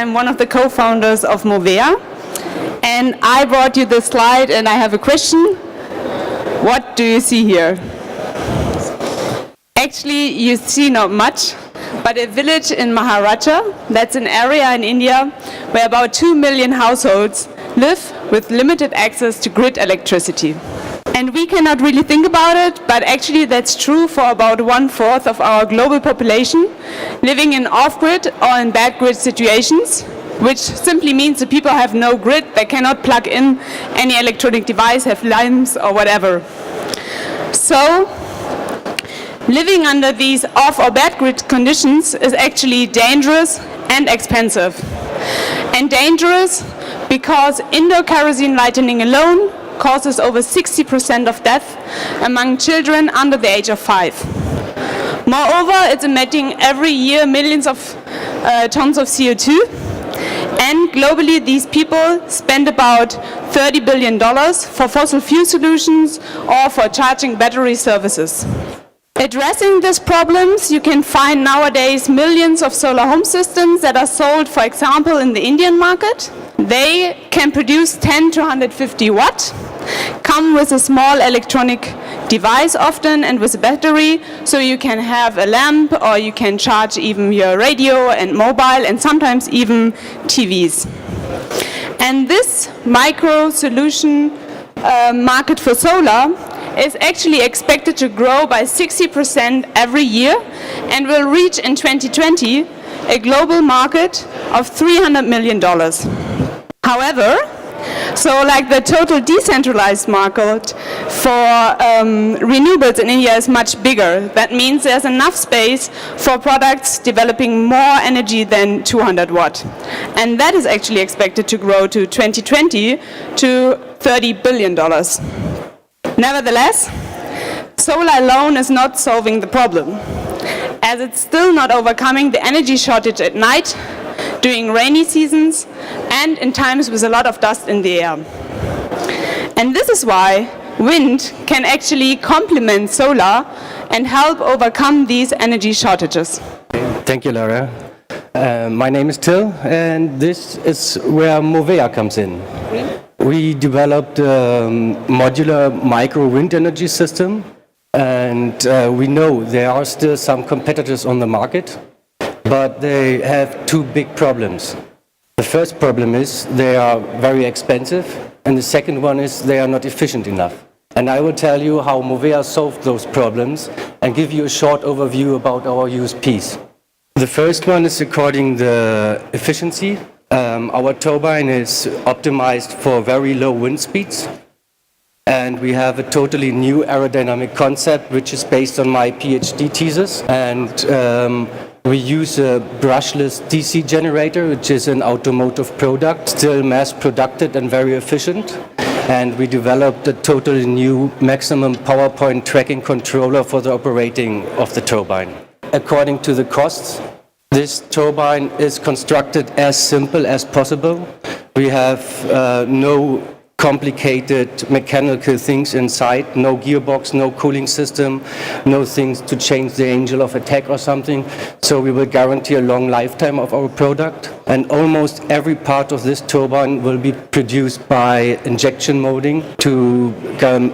I'm one of the co-founders of Mowea, and I brought you this slide and I have a question. What do you see here? Actually, you see not much, but a village in Maharashtra, that's an area in India where about 2 million households live with limited access to grid electricity. And we cannot really think about it, but actually that's true for about 1/4 of our global population living in off-grid or in bad grid situations, which simply means the people have no grid, they cannot plug in any electronic device, have lamps or whatever. So, living under these off or bad grid conditions is actually dangerous and expensive. And dangerous because indoor kerosene lighting alone causes over 60% of death among children under the age of 5. Moreover, it's emitting every year millions of tons of CO2, and globally these people spend about $30 billion for fossil fuel solutions or for charging battery services. Addressing these problems, you can find nowadays millions of solar home systems that are sold, for example, in the Indian market. They can produce 10 to 150 watt, come with a small electronic device often and with a battery, so you can have a lamp or you can charge even your radio and mobile and sometimes even TVs. And this micro solution market for solar is actually expected to grow by 60% every year and will reach in 2020 a global market of $300 million. However, so like the total decentralized market for renewables in India is much bigger. That means there's enough space for products developing more energy than 200 watt. And that is actually expected to grow to 2020 to $30 billion. Nevertheless, solar alone is not solving the problem, as it's still not overcoming the energy shortage at night, during rainy seasons, and in times with a lot of dust in the air. And this is why wind can actually complement solar and help overcome these energy shortages. Thank you, Lara. My name is Till, and this is where Mowea comes in. We developed a modular micro wind energy system, and we know there are still some competitors on the market, but they have two big problems. The first problem is they are very expensive, and the second one is they are not efficient enough. And I will tell you how Mowea solved those problems and give you a short overview about our USPs. The first one is according the efficiency. Our turbine is optimized for very low wind speeds, and we have a totally new aerodynamic concept which is based on my PhD thesis, and we use a brushless DC generator, which is an automotive product, still mass produced and very efficient, and we developed a totally new maximum power point tracking controller for the operating of the turbine. According to the costs, this turbine is constructed as simple as possible. We have no complicated mechanical things inside, no gearbox, no cooling system, no things to change the angle of attack or something. So we will guarantee a long lifetime of our product. And almost every part of this turbine will be produced by injection molding to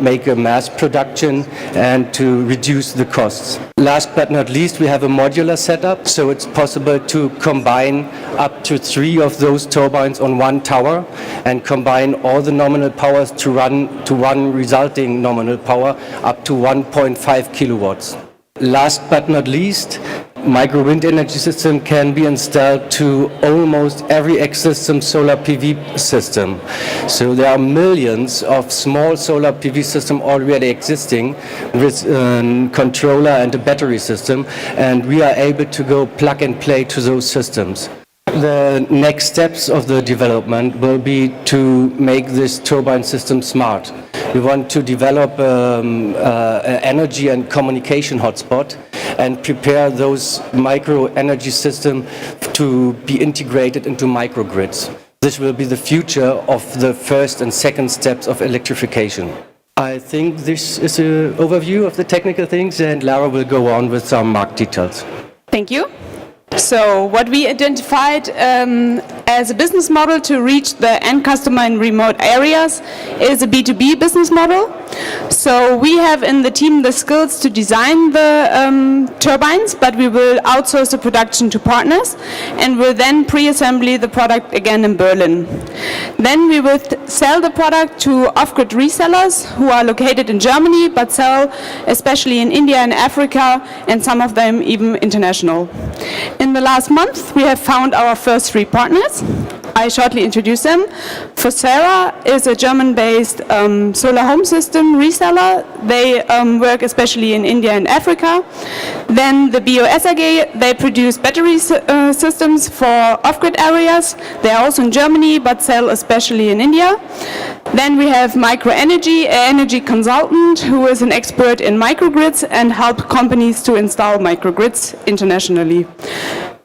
make a mass production and to reduce the costs. Last but not least, we have a modular setup, so it's possible to combine up to 3 of those turbines on one tower and combine all the nominal powers to run to one resulting nominal power up to 1.5 kilowatts. Last but not least, micro wind energy system can be installed to almost every existing solar PV system. So there are millions of small solar PV systems already existing with a controller and a battery system, and we are able to go plug and play to those systems. The next steps of the development will be to make this turbine system smart. We want to develop an energy and communication hotspot and prepare those micro energy systems to be integrated into microgrids. This will be the future of the first and second steps of electrification. I think this is an overview of the technical things, and Lara will go on with some market details. Thank you. So what we identified as a business model to reach the end customer in remote areas is a B2B business model. So we have in the team the skills to design the turbines, but we will outsource the production to partners and will then pre-assemble the product again in Berlin. Then we will sell the product to off-grid resellers who are located in Germany but sell especially in India and Africa, and some of them even international. In the last month we have found our first 3 partners. I shortly introduce them. Fosera is a German-based solar home system reseller. They work especially in India and Africa. Then the BOS AG, they produce battery systems for off-grid areas. They are also in Germany but sell especially in India. Then we have Microenergy, an energy consultant who is an expert in microgrids and help companies to install microgrids internationally.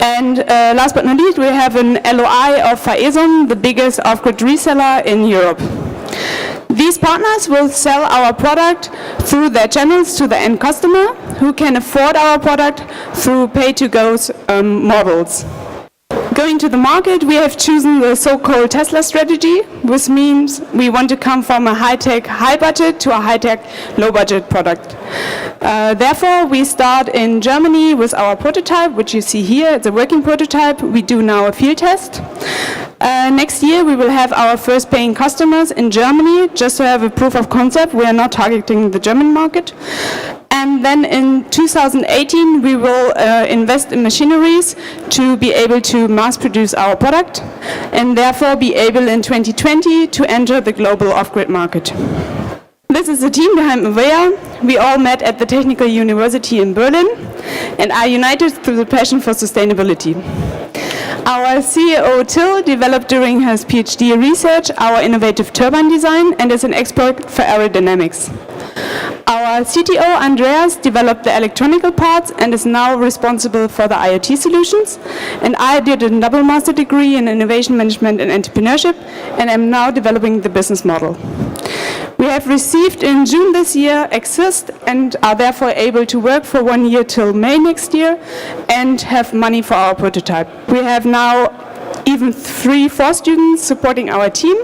And last but not least, we have an LOI of Faeson, the biggest off-grid reseller in Europe. These partners will sell our product through their channels to the end customer, who can afford our product through pay-to-go models. Going to the market, we have chosen the so-called Tesla strategy, which means we want to come from a high-tech, high-budget to a high-tech, low-budget product. Therefore, we start in Germany with our prototype, which you see here. It's a working prototype. We do now a field test. Next year, we will have our first paying customers in Germany, just to have a proof of concept. We are not targeting the German market. And then in 2018, we will invest in machineries to be able to mass produce our product and therefore be able in 2020 to enter the global off-grid market. This is the team behind Mowea. We all met at the Technical University in Berlin and are united through the passion for sustainability. Our CEO Till developed during his PhD research our innovative turbine design and is an expert for aerodynamics. Our CTO Andreas developed the electronical parts and is now responsible for the IoT solutions. And I did a double master degree in innovation management and entrepreneurship and am now developing the business model. We have received in June this year Exist and are therefore able to work for 1 year till May next year and have money for our prototype. We have now even 4 students supporting our team.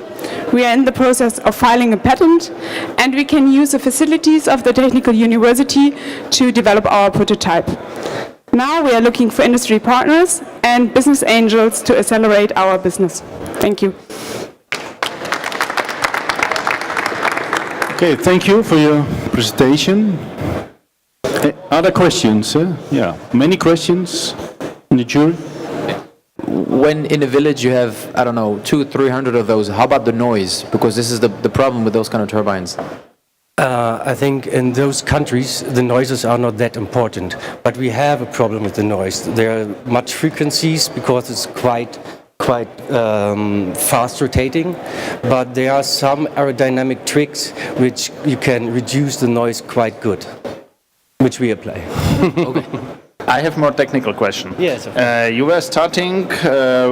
We are in the process of filing a patent and we can use the facilities of the Technical University to develop our prototype. Now we are looking for industry partners and business angels to accelerate our business. Thank you. Okay, thank you for your presentation. Other questions? Yeah, many questions in the jury? When in a village you have, I don't know, 200-300 of those, how about the noise? Because this is the problem with those kind of turbines. I think in those countries the noises are not that important, but we have a problem with the noise. There are much frequencies because it's quite fast rotating, but there are some aerodynamic tricks which you can reduce the noise quite good, which we apply. Okay. I have more technical question. Yes. You were starting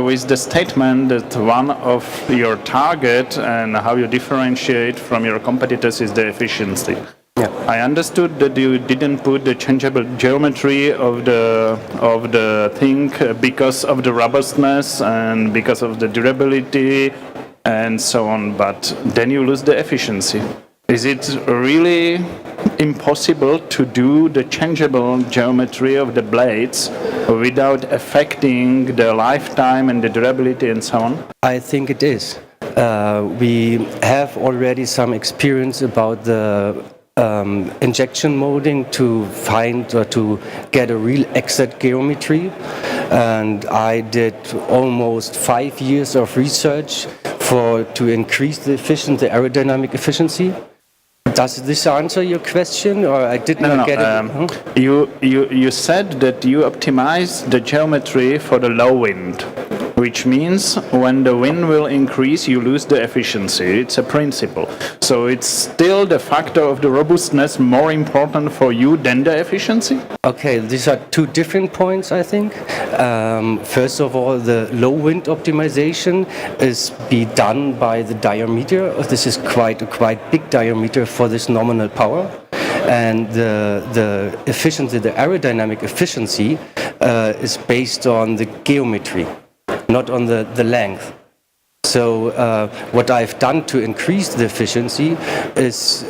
with the statement that one of your target and how you differentiate from your competitors is the efficiency. Yeah. I understood that you didn't put the changeable geometry of the thing because of the robustness and because of the durability and so on, but then you lose the efficiency. Is it really impossible to do the changeable geometry of the blades without affecting the lifetime and the durability and so on? I think it is. We have already some experience about the injection molding to find or to get a real exact geometry, and I did almost 5 years of research to increase the aerodynamic efficiency. Does this answer your question, or I did not get it? You said that you optimize the geometry for the low wind, which means when the wind will increase, you lose the efficiency. It's a principle. So it's still the factor of the robustness more important for you than the efficiency? Okay, these are 2 different points, I think. First of all, the low wind optimization is be done by the diameter. This is quite big diameter for this nominal power. And the efficiency, the aerodynamic efficiency, is based on the geometry, not on the length. So what I've done to increase the efficiency is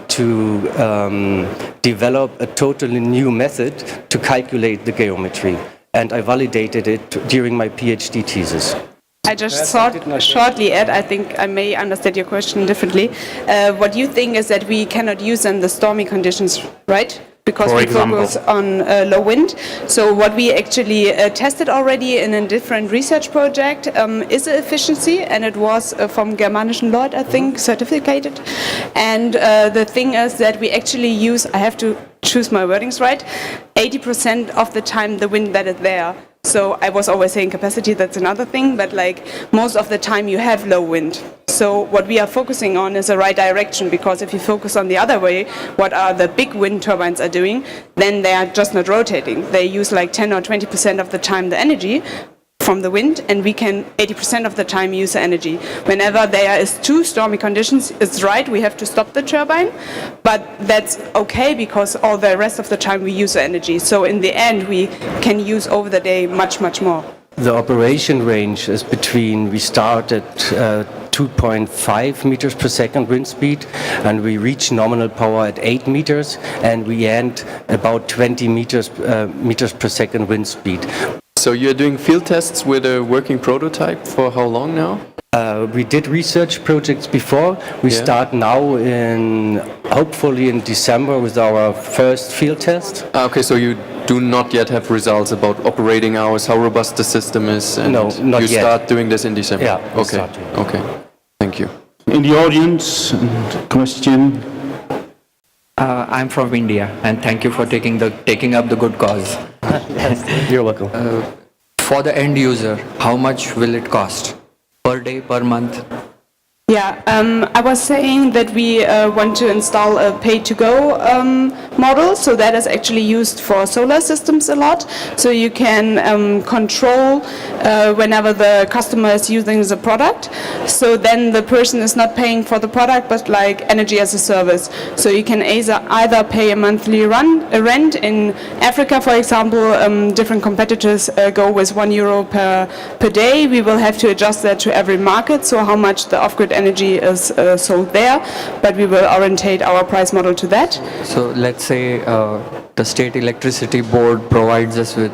to develop a totally new method to calculate the geometry. And I validated it during my PhD thesis. I just thought shortly add, I think I may understand your question differently. What you think is that we cannot use in the stormy conditions, right? Because we focus on low wind. So what we actually tested already in a different research project is the efficiency, and it was from Germanischen Lloyd, I think, certificated. And the thing is that we actually use, I have to choose my wordings right, 80% of the time the wind that is there. So I was always saying capacity, that's another thing, but like most of the time you have low wind. So what we are focusing on is the right direction, because if you focus on the other way, what are the big wind turbines are doing, then they are just not rotating. They use like 10 or 20% of the time the energy from the wind, and we can 80% of the time use the energy. Whenever there is too stormy conditions, it's right, we have to stop the turbine, but that's okay because all the rest of the time we use the energy. So in the end, we can use over the day much, much more. The operation range is between, we start at 2.5 meters per second wind speed, and we reach nominal power at 8 meters, and we end about 20 meters per second wind speed. So you're doing field tests with a working prototype for how long now? We did research projects before. We start now hopefully in December with our first field test. Okay, so you do not yet have results about operating hours, how robust the system is, and no, not you yet. start doing this in December? Yeah. Okay. Okay. Thank you. In the audience, question. I'm from India, and thank you for taking up the good cause. You're welcome. For the end user, how much will it cost? Per day, per month? Yeah, I was saying that we want to install a pay-to-go model, so that is actually used for solar systems a lot. So you can control whenever the customer is using the product. So then the person is not paying for the product, but like energy as a service. So you can either pay a monthly rent. In Africa, for example, different competitors go with €1 per day. We will have to adjust that to every market, so how much the off-grid energy is sold there, but we will orientate our price model to that. So let's say the state electricity board provides us with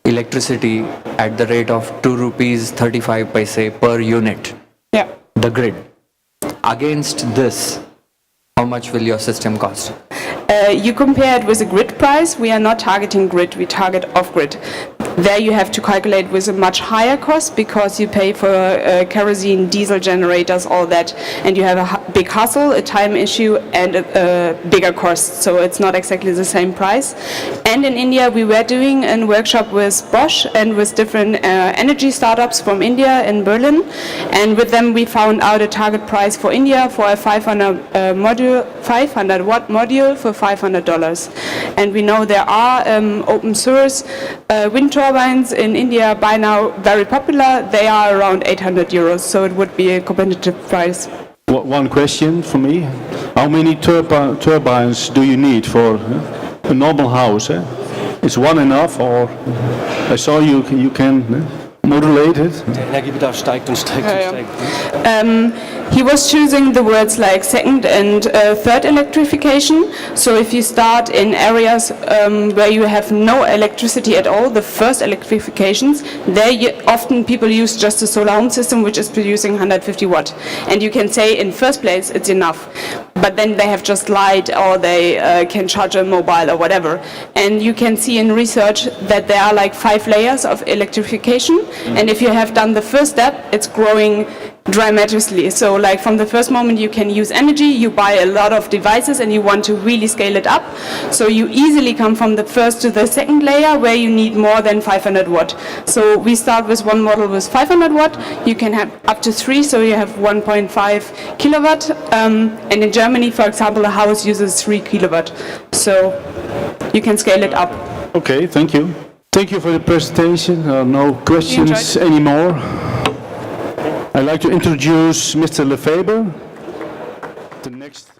electricity at the rate of 2 rupees 35 paise per unit. Yeah. The grid. Against this, how much will your system cost? You compare it with a grid price. We are not targeting grid, we target off-grid. There you have to calculate with a much higher cost because you pay for kerosene, diesel generators, all that, and you have a big hassle, a time issue, and a bigger cost. So it's not exactly the same price. And in India, we were doing a workshop with Bosch and with different energy startups from India in Berlin, and with them we found out a target price for India for a 500 watt module for $500. And we know there are open source wind turbines in India by now very popular. They are around €800, so it would be a competitive price. One question for me. How many turbines do you need for a normal house? Is one enough, or I saw you can modulate it? Der Energiebedarf steigt und steigt und steigt. He was choosing the words like second and third electrification. So if you start in areas where you have no electricity at all, the first electrifications, there often people use just a solar home system which is producing 150 watt. And you can say in first place it's enough. But then they have just light, or they can charge a mobile or whatever. And you can see in research that there are like 5 layers of electrification. And if you have done the first step, it's growing dramatically. So like from the first moment you can use energy, you buy a lot of devices and you want to really scale it up. So you easily come from the first to the second layer where you need more than 500 watt. So we start with one model with 500 watt. You can have up to 3, so you have 1.5 kilowatt. And in Germany, for example, a house uses 3 kilowatt. So you can scale it up. Okay, thank you. Thank you for the presentation. No questions anymore. I'd like to introduce Mr. Lefebvre. The next